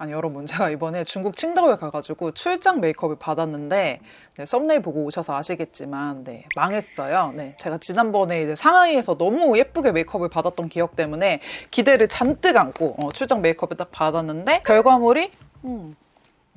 아니 여러분, 제가 이번에 중국 칭다오에 가가지고 출장 메이크업을 받았는데 네, 썸네일 보고 오셔서 아시겠지만 네, 망했어요. 네, 제가 지난번에 이제 상하이에서 너무 예쁘게 메이크업을 받았던 기억 때문에 기대를 잔뜩 안고 출장 메이크업을 딱 받았는데 결과물이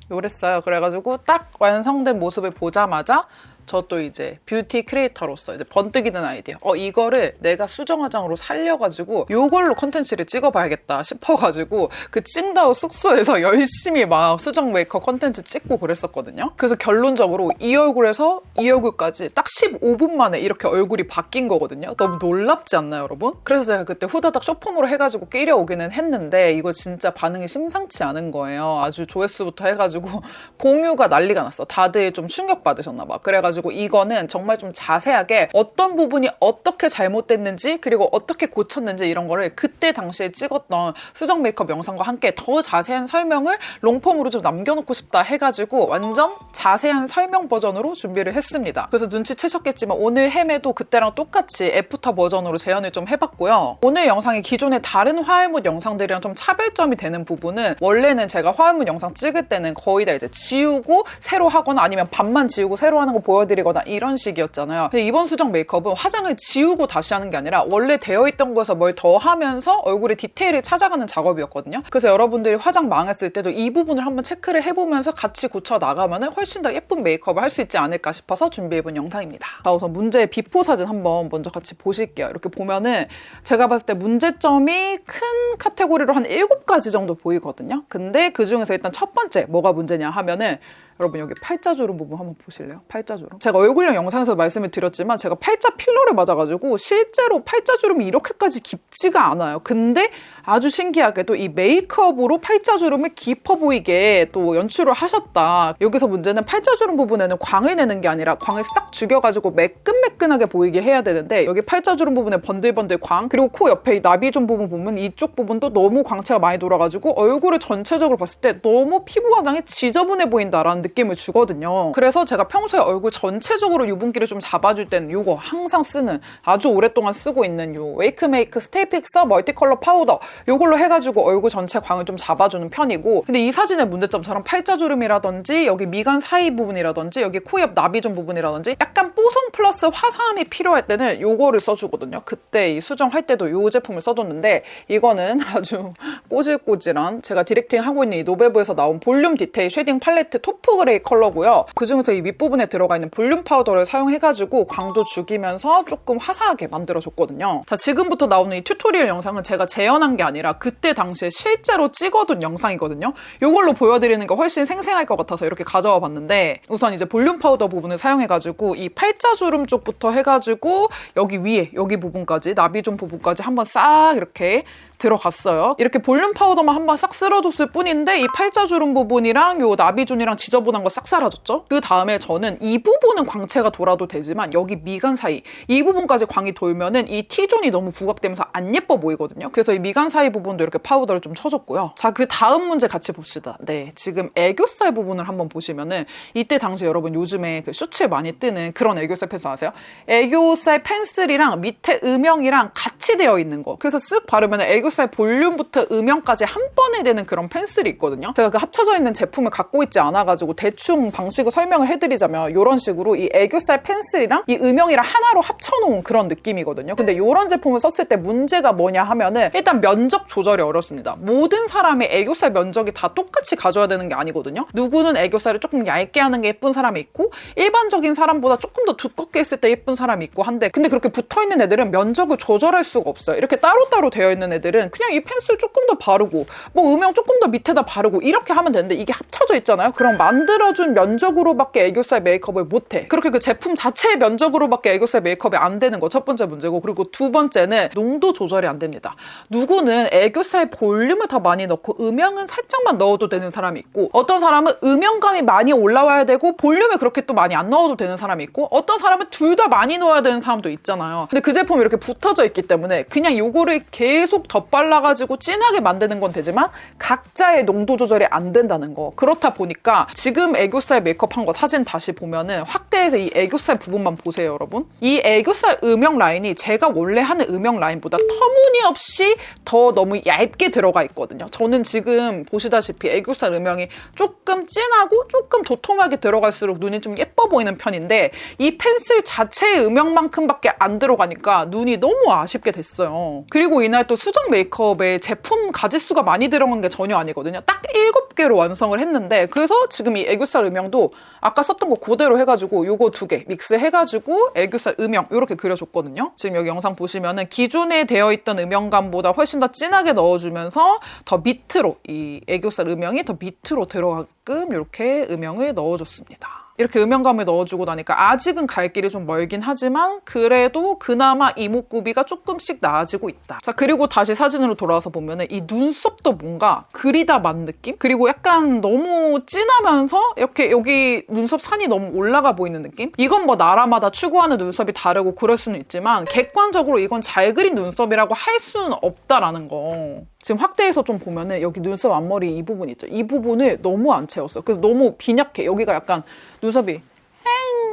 요랬어요. 그래가지고 딱 완성된 모습을 보자마자 저 또 이제 뷰티 크리에이터로서 이제 번뜩이 든 아이디어. 이거를 내가 수정 화장으로 살려가지고 요걸로 컨텐츠를 찍어봐야겠다 싶어가지고 그 칭다오 숙소에서 열심히 막 수정 메이크업 컨텐츠 찍고 그랬었거든요. 그래서 결론적으로 이 얼굴에서 이 얼굴까지 딱 15분 만에 이렇게 얼굴이 바뀐 거거든요. 너무 놀랍지 않나요, 여러분? 그래서 제가 그때 후다닥 쇼폼으로 해가지고 끼려오기는 했는데 이거 진짜 반응이 심상치 않은 거예요. 아주 조회수부터 해가지고 공유가 난리가 났어. 다들 좀 충격받으셨나 봐. 그래가지고 이거는 정말 좀 자세하게 어떤 부분이 어떻게 잘못됐는지 그리고 어떻게 고쳤는지 이런 거를 그때 당시에 찍었던 수정 메이크업 영상과 함께 더 자세한 설명을 롱폼으로 좀 남겨놓고 싶다 해가지고 완전 자세한 설명 버전으로 준비를 했습니다. 그래서 눈치채셨겠지만 오늘 헤매도 그때랑 똑같이 애프터 버전으로 재현을 좀 해봤고요. 오늘 영상이 기존의 다른 화해문 영상들이랑 좀 차별점이 되는 부분은 원래는 제가 화해문 영상 찍을 때는 거의 다 이제 지우고 새로 하거나 아니면 반만 지우고 새로 하는 거 보여드리거나 이런 식이었잖아요. 근데 이번 수정 메이크업은 화장을 지우고 다시 하는 게 아니라 원래 되어 있던 거에서 뭘 더 하면서 얼굴의 디테일을 찾아가는 작업이었거든요. 그래서 여러분들이 화장 망했을 때도 이 부분을 한번 체크를 해보면서 같이 고쳐 나가면 훨씬 더 예쁜 메이크업을 할 수 있지 않을까 싶어서 준비해본 영상입니다. 자, 우선 문제의 비포 사진 한번 먼저 같이 보실게요. 이렇게 보면은 제가 봤을 때 문제점이 큰 카테고리로 한 7가지 정도 보이거든요. 근데 그 중에서 일단 첫 번째 뭐가 문제냐 하면은 여러분 여기 팔자주름 부분 한번 보실래요? 팔자주름. 제가 얼굴형 영상에서 말씀을 드렸지만 제가 팔자 필러를 맞아가지고 실제로 팔자주름이 이렇게까지 깊지가 않아요. 근데 아주 신기하게도 이 메이크업으로 팔자주름을 깊어 보이게 또 연출을 하셨다. 여기서 문제는 팔자주름 부분에는 광을 내는 게 아니라 광을 싹 죽여가지고 매끈매끈하게 보이게 해야 되는데 여기 팔자주름 부분에 번들번들 광 그리고 코 옆에 이 나비존 부분 보면 이쪽 부분도 너무 광채가 많이 돌아가지고 얼굴을 전체적으로 봤을 때 너무 피부 화장이 지저분해 보인다라는 느낌을 주거든요. 그래서 제가 평소에 얼굴 전체적으로 유분기를 좀 잡아줄 때는 이거 항상 쓰는 아주 오랫동안 쓰고 있는 요 웨이크메이크 스테이 픽서 멀티컬러 파우더 이걸로 해가지고 얼굴 전체 광을 좀 잡아주는 편이고 근데 이 사진의 문제점처럼 팔자주름이라든지 여기 미간 사이 부분이라든지 여기 코 옆 나비존 부분이라든지 약간 뽀송 플러스 화사함이 필요할 때는 요거를 써주거든요. 그때 이 수정할 때도 요 제품을 써줬는데 이거는 아주 꼬질꼬질한 제가 디렉팅하고 있는 이 노베브에서 나온 볼륨 디테일 쉐딩 팔레트 토프 그레이 컬러고요. 그중에서 이 윗부분에 들어가 있는 볼륨 파우더를 사용해가지고 광도 죽이면서 조금 화사하게 만들어줬거든요. 자, 지금부터 나오는 이 튜토리얼 영상은 제가 재현한 게 아니라 그때 당시에 실제로 찍어둔 영상이거든요. 이걸로 보여드리는 게 훨씬 생생할 것 같아서 이렇게 가져와 봤는데 우선 이제 볼륨 파우더 부분을 사용해가지고 이 팔자주름 쪽부터 해가지고 여기 위에 여기 부분까지 나비존 부분까지 한번 싹 이렇게 들어갔어요. 이렇게 볼륨 파우더만 한번 싹 쓸어줬을 뿐인데 이 팔자주름 부분이랑 요 나비존이랑 지저분한 거 싹 사라졌죠? 그 다음에 저는 이 부분은 광채가 돌아도 되지만 여기 미간 사이 이 부분까지 광이 돌면은 이 T존이 너무 부각되면서 안 예뻐 보이거든요. 그래서 이 미간 사이 부분도 이렇게 파우더를 좀 쳐줬고요. 자, 그 다음 문제 같이 봅시다. 네, 지금 애교살 부분을 한번 보시면은 이때 당시 여러분 요즘에 그 슈츠에 많이 뜨는 그런 애교살 펜슬 아세요? 애교살 펜슬이랑 밑에 음영이랑 같이 되어 있는 거. 그래서 쓱 바르면 애교살 볼륨부터 음영까지 한 번에 되는 그런 펜슬이 있거든요. 제가 그 합쳐져 있는 제품을 갖고 있지 않아가지고 대충 방식을 설명을 해드리자면 이런 식으로 이 애교살 펜슬이랑 이 음영이랑 하나로 합쳐놓은 그런 느낌이거든요. 근데 이런 제품을 썼을 때 문제가 뭐냐 하면은 일단 면적 조절이 어렵습니다. 모든 사람의 애교살 면적이 다 똑같이 가져야 되는 게 아니거든요. 누구는 애교살을 조금 얇게 하는 게 예쁜 사람이 있고 일반적인 사람보다 조금 더 두껍게 했을 때 예쁜 사람이 있고 한데 근데 그렇게 붙어있는 애들은 면적을 조절할 수가 없어요. 이렇게 따로따로 되어 있는 애들은 그냥 이 펜슬 조금 더 바르고 뭐 음영 조금 더 밑에다 바르고 이렇게 하면 되는데 이게 합쳐져 있잖아요. 그럼 만들어준 면적으로밖에 애교살 메이크업을 못해. 그렇게 그 제품 자체의 면적으로밖에 애교살 메이크업이 안 되는 거 첫 번째 문제고 그리고 두 번째는 농도 조절이 안 됩니다. 누구는 애교살 볼륨을 더 많이 넣고 음영은 살짝만 넣어도 되는 사람이 있고 어떤 사람은 음영감이 많이 올라와야 되고 볼륨을 그렇게 또 많이 안 넣어도 되는 사람이 있고 어떤 사람은 둘 다 많이 넣어야 되는 사람도 있잖아요. 근데 그 제품이 이렇게 붙어져 있기 때문에 때문에 그냥 요거를 계속 덧발라가지고 진하게 만드는 건 되지만 각자의 농도 조절이 안 된다는 거. 그렇다 보니까 지금 애교살 메이크업 한 거 사진 다시 보면은 확대해서 이 애교살 부분만 보세요, 여러분. 이 애교살 음영 라인이 제가 원래 하는 음영 라인보다 터무니없이 더 너무 얇게 들어가 있거든요. 저는 지금 보시다시피 애교살 음영이 조금 진하고 조금 도톰하게 들어갈수록 눈이 좀 예뻐 보이는 편인데 이 펜슬 자체의 음영만큼밖에 안 들어가니까 눈이 너무 아쉽게 됐어요. 그리고 이날 또 수정 메이크업에 제품 가짓수가 많이 들어간 게 전혀 아니거든요. 딱 7개로 완성을 했는데 그래서 지금 이 애교살 음영도 아까 썼던 거 그대로 해가지고 요거 2개 믹스해가지고 애교살 음영 이렇게 그려줬거든요. 지금 여기 영상 보시면은 기존에 되어 있던 음영감보다 훨씬 더 진하게 넣어주면서 더 밑으로 이 애교살 음영이 더 밑으로 들어가게끔 이렇게 음영을 넣어줬습니다. 이렇게 음영감을 넣어주고 나니까 아직은 갈 길이 좀 멀긴 하지만 그래도 그나마 이목구비가 조금씩 나아지고 있다. 자, 그리고 다시 사진으로 돌아와서 보면은 이 눈썹도 뭔가 그리다 만 느낌? 그리고 약간 너무 진하면서 이렇게 여기 눈썹 산이 너무 올라가 보이는 느낌? 이건 뭐 나라마다 추구하는 눈썹이 다르고 그럴 수는 있지만 객관적으로 이건 잘 그린 눈썹이라고 할 수는 없다라는 거. 지금 확대해서 좀 보면은 여기 눈썹 앞머리 이 부분 있죠? 이 부분을 너무 안 채웠어요. 그래서 너무 빈약해. 여기가 약간 눈썹이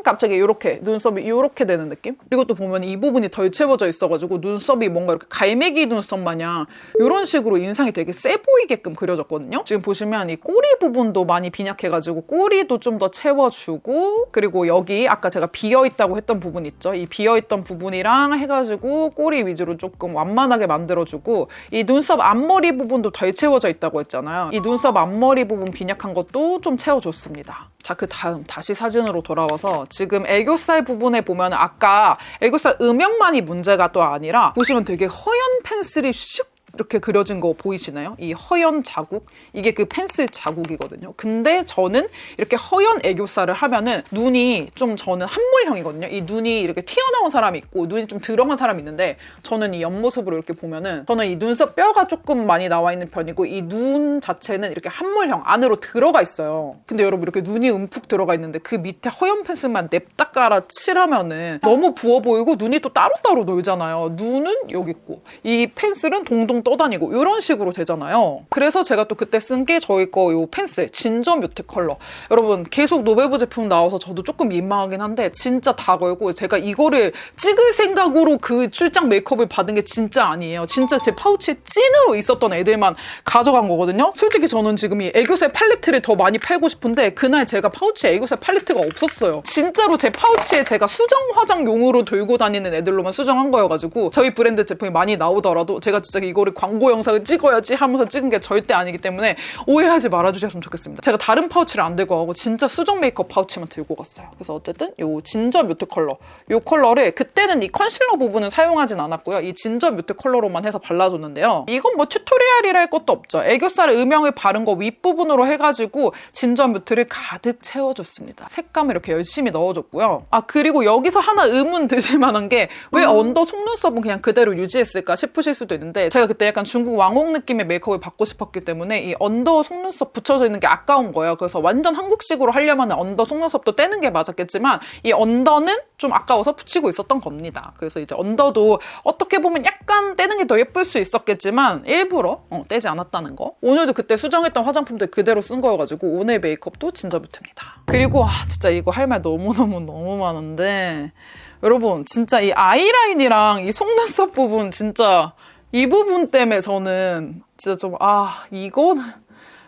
갑자기 이렇게 눈썹이 이렇게 되는 느낌? 그리고 또 보면 이 부분이 덜 채워져 있어가지고 눈썹이 뭔가 이렇게 갈매기 눈썹 마냥 이런 식으로 인상이 되게 세 보이게끔 그려졌거든요. 지금 보시면 이 꼬리 부분도 많이 빈약해가지고 꼬리도 좀 더 채워주고 그리고 여기 아까 제가 비어있다고 했던 부분 있죠? 이 비어있던 부분이랑 해가지고 꼬리 위주로 조금 완만하게 만들어주고 이 눈썹 앞머리 부분도 덜 채워져 있다고 했잖아요. 이 눈썹 앞머리 부분 빈약한 것도 좀 채워줬습니다. 자, 그 다음 다시 사진으로 돌아와서 지금 애교살 부분에 보면 아까 애교살 음영만이 문제가 또 아니라 보시면 되게 허연 펜슬이 슉 이렇게 그려진 거 보이시나요? 이 허연 자국? 이게 그 펜슬 자국이거든요. 근데 저는 이렇게 허연 애교살을 하면은 눈이 좀 저는 한물형이거든요. 이 눈이 이렇게 튀어나온 사람이 있고 눈이 좀 들어간 사람이 있는데 저는 이 옆모습으로 이렇게 보면은 저는 이 눈썹 뼈가 조금 많이 나와 있는 편이고 이 눈 자체는 이렇게 한물형 안으로 들어가 있어요. 근데 여러분 이렇게 눈이 움푹 들어가 있는데 그 밑에 허연 펜슬만 냅다 깔아 칠하면은 너무 부어 보이고 눈이 또 따로따로 놀잖아요. 눈은 여기 있고 이 펜슬은 동동 떠다니고 이런 식으로 되잖아요. 그래서 제가 또 그때 쓴 게 저희 거 요 펜슬 진저 뮤트 컬러. 여러분 계속 노베브 제품 나와서 저도 조금 민망하긴 한데 진짜 다 걸고 제가 이거를 찍을 생각으로 그 출장 메이크업을 받은 게 진짜 아니에요. 진짜 제 파우치에 찐으로 있었던 애들만 가져간 거거든요. 솔직히 저는 지금 이 애교살 팔레트를 더 많이 팔고 싶은데 그날 제가 파우치에 애교살 팔레트가 없었어요. 진짜로 제 파우치에 제가 수정 화장용으로 들고 다니는 애들로만 수정한 거여가지고 저희 브랜드 제품이 많이 나오더라도 제가 진짜 이거를 광고 영상을 찍어야지 하면서 찍은 게 절대 아니기 때문에 오해하지 말아주셨으면 좋겠습니다. 제가 다른 파우치를 안 들고 가고 진짜 수정 메이크업 파우치만 들고 갔어요. 그래서 어쨌든 요 진저 뮤트 컬러 요 컬러를 그때는 이 컨실러 부분은 사용하진 않았고요. 이 진저 뮤트 컬러로만 해서 발라줬는데요. 이건 뭐 튜토리얼이라 할 것도 없죠. 애교살 음영을 바른 거 윗부분으로 해가지고 진저 뮤트를 가득 채워줬습니다. 색감을 이렇게 열심히 넣어줬고요. 아 그리고 여기서 하나 의문 드실 만한 게 왜 언더 속눈썹은 그냥 그대로 유지했을까 싶으실 수도 있는데 제가 그때 약간 중국 왕홍 느낌의 메이크업을 받고 싶었기 때문에 이 언더 속눈썹 붙여져 있는 게 아까운 거예요. 그래서 완전 한국식으로 하려면 언더 속눈썹도 떼는 게 맞았겠지만 이 언더는 좀 아까워서 붙이고 있었던 겁니다. 그래서 이제 언더도 어떻게 보면 약간 떼는 게 더 예쁠 수 있었겠지만 일부러 떼지 않았다는 거. 오늘도 그때 수정했던 화장품들 그대로 쓴 거여가지고 오늘 메이크업도 진저 뮤트입니다. 그리고 진짜 이거 할 말 너무 많은데 여러분 진짜 이 아이라인이랑 이 속눈썹 부분 진짜 이 부분 때문에 저는 진짜 좀 이거는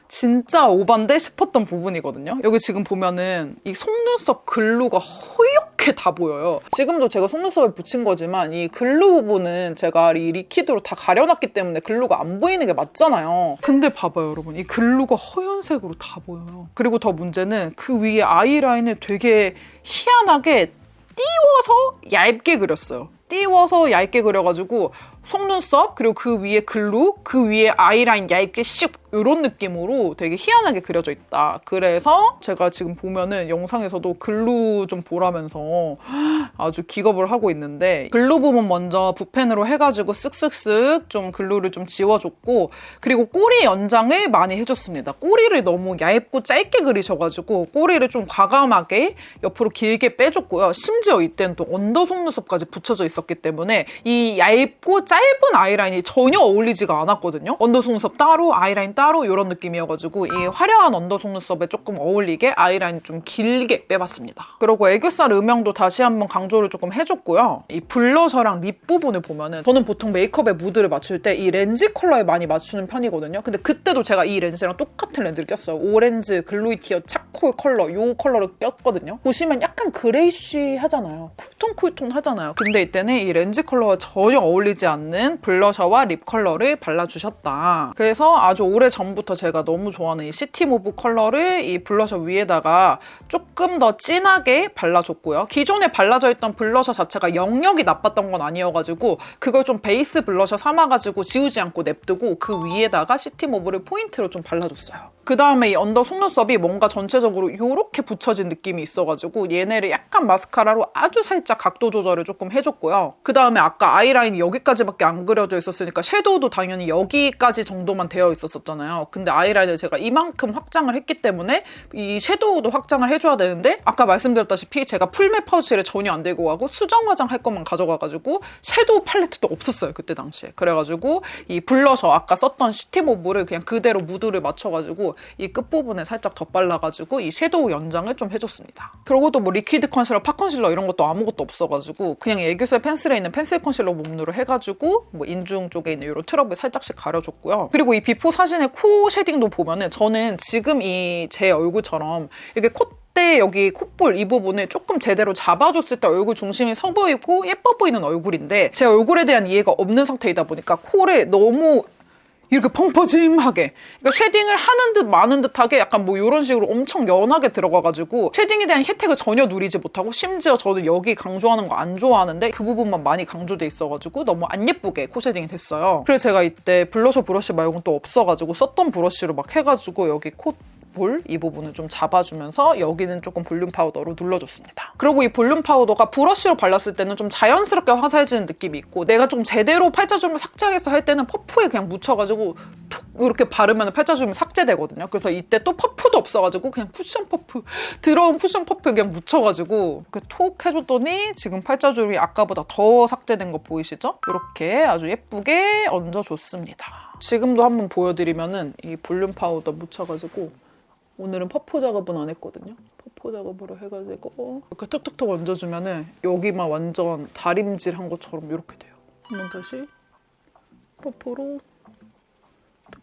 진짜 오반데 싶었던 부분이거든요. 여기 지금 보면은 이 속눈썹 글루가 허옇게 다 보여요. 지금도 제가 속눈썹에 붙인 거지만 이 글루 부분은 제가 이 리퀴드로 다 가려놨기 때문에 글루가 안 보이는 게 맞잖아요. 근데 봐봐요 여러분. 이 글루가 허연색으로 다 보여요. 그리고 더 문제는 그 위에 아이라인을 되게 희한하게 띄워서 얇게 그렸어요. 띄워서 얇게 그려가지고 속눈썹 그리고 그 위에 글루 그 위에 아이라인 얇게 슉 이런 느낌으로 되게 희한하게 그려져 있다. 그래서 제가 지금 보면은 영상에서도 글루 좀 보라면서 아주 기겁을 하고 있는데, 글루 부분 먼저 붓펜으로 해가지고 쓱쓱쓱 좀 글루를 좀 지워줬고, 그리고 꼬리 연장을 많이 해줬습니다. 꼬리를 너무 얇고 짧게 그리셔가지고 꼬리를 좀 과감하게 옆으로 길게 빼줬고요. 심지어 이때는 또 언더 속눈썹까지 붙여져 있었기 때문에 이 얇고 짧은 아이라인이 전혀 어울리지가 않았거든요. 언더 속눈썹 따로, 아이라인 따로 이런 느낌이어가지고 이 화려한 언더 속눈썹에 조금 어울리게 아이라인 좀 길게 빼봤습니다. 그리고 애교살 음영도 다시 한번 강조를 조금 해줬고요. 이 블러셔랑 립 부분을 보면은 저는 보통 메이크업에 무드를 맞출 때 이 렌즈 컬러에 많이 맞추는 편이거든요. 근데 그때도 제가 이 렌즈랑 똑같은 렌즈를 꼈어요. 오렌지 글루이티어 차콜 컬러, 이 컬러를 꼈거든요. 보시면 약간 그레이쉬 하잖아요. 쿨톤 하잖아요. 근데 이때는 이 렌즈 컬러와 전혀 어울리지 않는 블러셔와 립 컬러를 발라주셨다. 그래서 아주 오래전부터 제가 너무 좋아하는 이 시티무브 컬러를 이 블러셔 위에다가 조금 더 진하게 발라줬고요. 기존에 발라져 있던 블러셔 자체가 영역이 나빴던 건 아니어가지고 그걸 좀 베이스 블러셔 삼아가지고 지우지 않고 냅두고 그 위에다가 시티무브를 포인트로 좀 발라줬어요. 그 다음에 이 언더 속눈썹이 뭔가 전체적으로 이렇게 붙여진 느낌이 있어가지고 얘네를 약간 마스카라로 아주 살짝 각도 조절을 조금 해줬고요. 그 다음에 아까 아이라인이 여기까지밖에 안 그려져 있었으니까 섀도우도 당연히 여기까지 정도만 되어 있었잖아요. 근데 아이라인을 제가 이만큼 확장을 했기 때문에 이 섀도우도 확장을 해줘야 되는데, 아까 말씀드렸다시피 제가 풀맥 파우치를 전혀 안 들고 가고 수정 화장할 것만 가져가가지고 섀도우 팔레트도 없었어요, 그때 당시에. 그래가지고 이 블러셔 아까 썼던 시티모브를 그냥 그대로 무드를 맞춰가지고 이 끝부분에 살짝 덧발라가지고 이 섀도우 연장을 좀 해줬습니다. 그리고 또 뭐 리퀴드 컨실러, 팝 컨실러 이런 것도 아무것도 없어가지고 그냥 애교살 펜슬에 있는 펜슬 컨실러 몸으로 해가지고 뭐 인중 쪽에 있는 이런 트러블 살짝씩 가려줬고요. 그리고 이 비포 사진의 코 쉐딩도 보면은 저는 지금 이 제 얼굴처럼 이렇게 콧대 여기 콧볼 이 부분을 조금 제대로 잡아줬을 때 얼굴 중심이 서 보이고 예뻐 보이는 얼굴인데, 제 얼굴에 대한 이해가 없는 상태이다 보니까 코를 너무 이렇게 펑퍼짐하게, 그러니까 쉐딩을 하는 듯 마는 듯하게 약간 뭐 이런 식으로 엄청 연하게 들어가가지고 쉐딩에 대한 혜택을 전혀 누리지 못하고, 심지어 저도 여기 강조하는 거 안 좋아하는데 그 부분만 많이 강조돼 있어가지고 너무 안 예쁘게 코 쉐딩이 됐어요. 그래서 제가 이때 블러셔 브러쉬 말고는 또 없어가지고 썼던 브러쉬로 막 해가지고 여기 콧볼 이 부분을 좀 잡아주면서 여기는 조금 볼륨 파우더로 눌러줬습니다. 그리고 이 볼륨 파우더가 브러쉬로 발랐을 때는 좀 자연스럽게 화사해지는 느낌이 있고, 내가 좀 제대로 팔자주름을 삭제하겠어 할 때는 퍼프에 그냥 묻혀가지고 톡 이렇게 바르면 팔자주름이 삭제되거든요. 그래서 이때 또 퍼프도 없어가지고 그냥 쿠션 퍼프, 더러운 쿠션 퍼프에 그냥 묻혀가지고 이렇게 톡 해줬더니 지금 팔자주름이 아까보다 더 삭제된 거 보이시죠? 이렇게 아주 예쁘게 얹어줬습니다. 지금도 한번 보여드리면은 이 볼륨 파우더 묻혀가지고, 오늘은 퍼프 작업은 안 했거든요. 퍼프 작업으로 해가지고 이렇게 톡톡톡 얹어주면은 여기만 완전 다림질 한 것처럼 이렇게 돼요. 한번 다시 퍼프로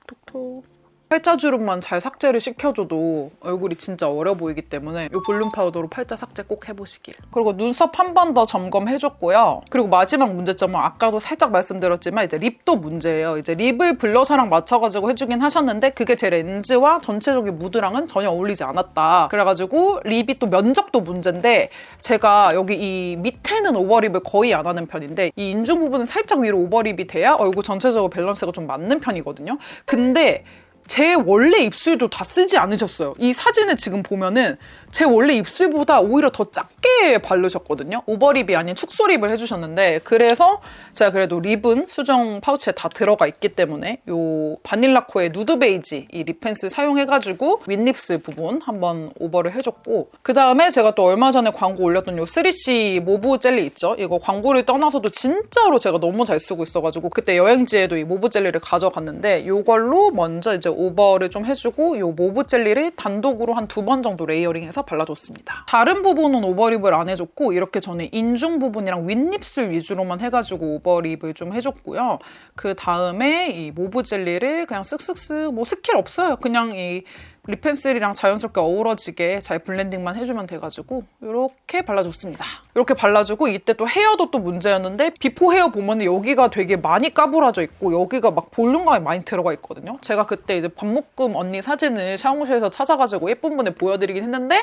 톡톡톡. 팔자주름만 잘 삭제를 시켜줘도 얼굴이 진짜 어려 보이기 때문에 이 볼륨 파우더로 팔자 삭제 꼭 해보시길. 그리고 눈썹 한 번 더 점검해줬고요. 그리고 마지막 문제점은 아까도 살짝 말씀드렸지만 이제 립도 문제예요. 이제 립을 블러셔랑 맞춰가지고 해주긴 하셨는데 그게 제 렌즈와 전체적인 무드랑은 전혀 어울리지 않았다. 그래가지고 립이 또 면적도 문제인데, 제가 여기 이 밑에는 오버립을 거의 안 하는 편인데 이 인중 부분은 살짝 위로 오버립이 돼야 얼굴 전체적으로 밸런스가 좀 맞는 편이거든요. 근데 제 원래 입술도 다 쓰지 않으셨어요. 이 사진을 지금 보면은 제 원래 입술보다 오히려 더 작게 바르셨거든요. 오버립이 아닌 축소립을 해주셨는데, 그래서 제가 그래도 립은 수정 파우치에 다 들어가 있기 때문에 이 바닐라코의 누드 베이지 이 립 펜슬 사용해가지고 윗립술 부분 한번 오버를 해줬고, 그 다음에 제가 또 얼마 전에 광고 올렸던 이 3C 모브 젤리 있죠? 이거 광고를 떠나서도 진짜로 제가 너무 잘 쓰고 있어가지고 그때 여행지에도 이 모브 젤리를 가져갔는데 이걸로 먼저 이제 오버를 좀 해주고 이 모브 젤리를 단독으로 한 2번 정도 레이어링해서 발라줬습니다. 다른 부분은 오버립을 안 해줬고 이렇게 저는 인중 부분이랑 윗입술 위주로만 해가지고 오버립을 좀 해줬고요. 그 다음에 이 모브 젤리를 그냥 쓱쓱쓱, 뭐 스킬 없어요. 그냥 이 립펜슬이랑 자연스럽게 어우러지게 잘 블렌딩만 해주면 돼가지고 이렇게 발라줬습니다. 이렇게 발라주고 이때 또 헤어도 또 문제였는데 비포 헤어 보면 여기가 되게 많이 까불어져 있고 여기가 막 볼륨감이 많이 들어가 있거든요. 제가 그때 이제 밥묶음 언니 사진을 샤워실에서 찾아가지고 예쁜 분에 보여드리긴 했는데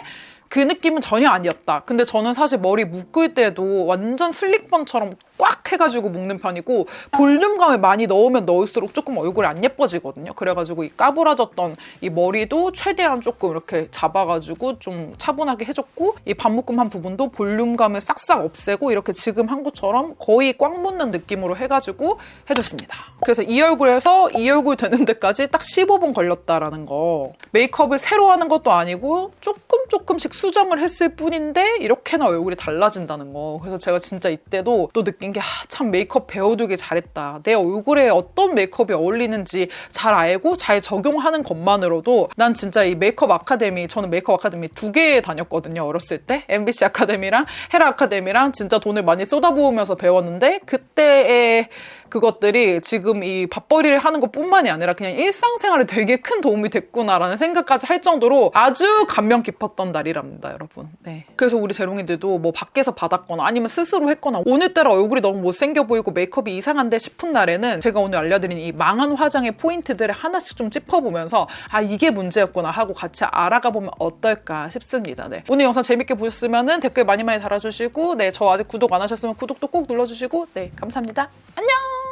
그 느낌은 전혀 아니었다. 근데 저는 사실 머리 묶을 때도 완전 슬릭번처럼 꽉 해가지고 묶는 편이고 볼륨감을 많이 넣으면 넣을수록 조금 얼굴이 안 예뻐지거든요. 그래가지고 이 까부라졌던 이 머리도 최대한 조금 이렇게 잡아가지고 좀 차분하게 해줬고 이 반묶음한 부분도 볼륨감을 싹싹 없애고 이렇게 지금 한 것처럼 거의 꽉 묶는 느낌으로 해가지고 해줬습니다. 그래서 이 얼굴에서 이 얼굴 되는 데까지 딱 15분 걸렸다라는 거. 메이크업을 새로 하는 것도 아니고 조금씩 수정을 했을 뿐인데 이렇게나 얼굴이 달라진다는 거. 그래서 제가 진짜 이때도 또 느낀 게 참 메이크업 배워두길 잘했다. 내 얼굴에 어떤 메이크업이 어울리는지 잘 알고 잘 적용하는 것만으로도 난 진짜 이 메이크업 아카데미, 저는 메이크업 아카데미 2개 다녔거든요. 어렸을 때. MBC 아카데미랑 헤라 아카데미랑 진짜 돈을 많이 쏟아부으면서 배웠는데 그때의 그것들이 지금 이 밥벌이를 하는 것뿐만이 아니라 그냥 일상생활에 되게 큰 도움이 됐구나라는 생각까지 할 정도로 아주 감명 깊었던 날이랍니다, 여러분. 네. 그래서 우리 재롱이들도 뭐 밖에서 받았거나 아니면 스스로 했거나 오늘따라 얼굴이 너무 못생겨 보이고 메이크업이 이상한데 싶은 날에는 제가 오늘 알려드린 이 망한 화장의 포인트들을 하나씩 좀 짚어보면서 아, 이게 문제였구나 하고 같이 알아가 보면 어떨까 싶습니다. 네. 오늘 영상 재밌게 보셨으면 댓글 많이 달아주시고 네, 저 아직 구독 안 하셨으면 구독도 꼭 눌러주시고 네, 감사합니다. 안녕!